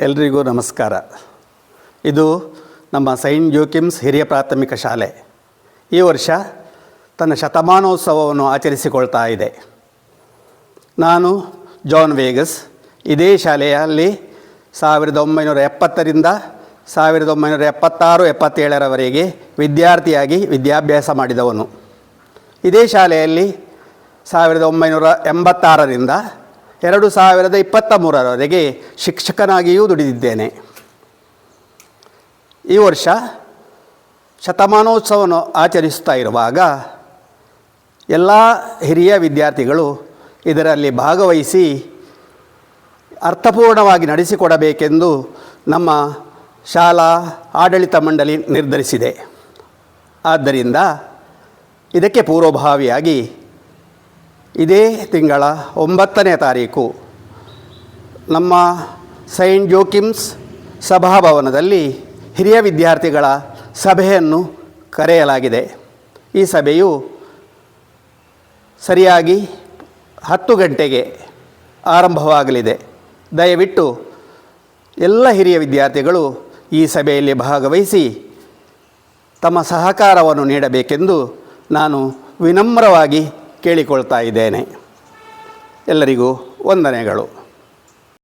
ಎಲ್ರಿಗೂ ನಮಸ್ಕಾರ. ಇದು ನಮ್ಮ ಸೈಂಟ್ ಜೋಕಿಮ್ಸ್ ಹಿರಿಯ ಪ್ರಾಥಮಿಕ ಶಾಲೆ ಈ ವರ್ಷ ತನ್ನ ಶತಮಾನೋತ್ಸವವನ್ನು ಆಚರಿಸಿಕೊಳ್ತಾ ಇದೆ. ನಾನು ಜಾನ್ ವೇಗಸ್ ಇದೇ ಶಾಲೆಯಲ್ಲಿ 1970ರಿಂದ 1976-77ರವರೆಗೆ ವಿದ್ಯಾರ್ಥಿಯಾಗಿ ವಿದ್ಯಾಭ್ಯಾಸ ಮಾಡಿದವನು. ಇದೇ ಶಾಲೆಯಲ್ಲಿ 1986ರಿಂದ 2023ರವರೆಗೆ ಶಿಕ್ಷಕನಾಗಿಯೂ ದುಡಿದಿದ್ದೇನೆ. ಈ ವರ್ಷ ಶತಮಾನೋತ್ಸವವನ್ನು ಆಚರಿಸ್ತಾ ಇರುವಾಗ ಎಲ್ಲ ಹಿರಿಯ ವಿದ್ಯಾರ್ಥಿಗಳು ಇದರಲ್ಲಿ ಭಾಗವಹಿಸಿ ಅರ್ಥಪೂರ್ಣವಾಗಿ ನಡೆಸಿಕೊಡಬೇಕೆಂದು ನಮ್ಮ ಶಾಲಾ ಆಡಳಿತ ಮಂಡಳಿ ನಿರ್ಧರಿಸಿದೆ. ಆದ್ದರಿಂದ ಇದಕ್ಕೆ ಪೂರ್ವಭಾವಿಯಾಗಿ ಇದೇ ತಿಂಗಳ 9ನೇ ತಾರೀಕು ನಮ್ಮ ಸೈಂಟ್ ಜೋಕಿಮ್ಸ್ ಸಭಾಭವನದಲ್ಲಿ ಹಿರಿಯ ವಿದ್ಯಾರ್ಥಿಗಳ ಸಭೆಯನ್ನು ಕರೆಯಲಾಗಿದೆ. ಈ ಸಭೆಯು ಸರಿಯಾಗಿ 10 ಗಂಟೆಗೆ ಆರಂಭವಾಗಲಿದೆ. ದಯವಿಟ್ಟು ಎಲ್ಲ ಹಿರಿಯ ವಿದ್ಯಾರ್ಥಿಗಳು ಈ ಸಭೆಯಲ್ಲಿ ಭಾಗವಹಿಸಿ ತಮ್ಮ ಸಹಕಾರವನ್ನು ನೀಡಬೇಕೆಂದು ನಾನು ವಿನಮ್ರವಾಗಿ ಕೇಳಿಕೊಳ್ತಾ ಇದ್ದೇನೆ. ಎಲ್ಲರಿಗೂ ವಂದನೆಗಳು.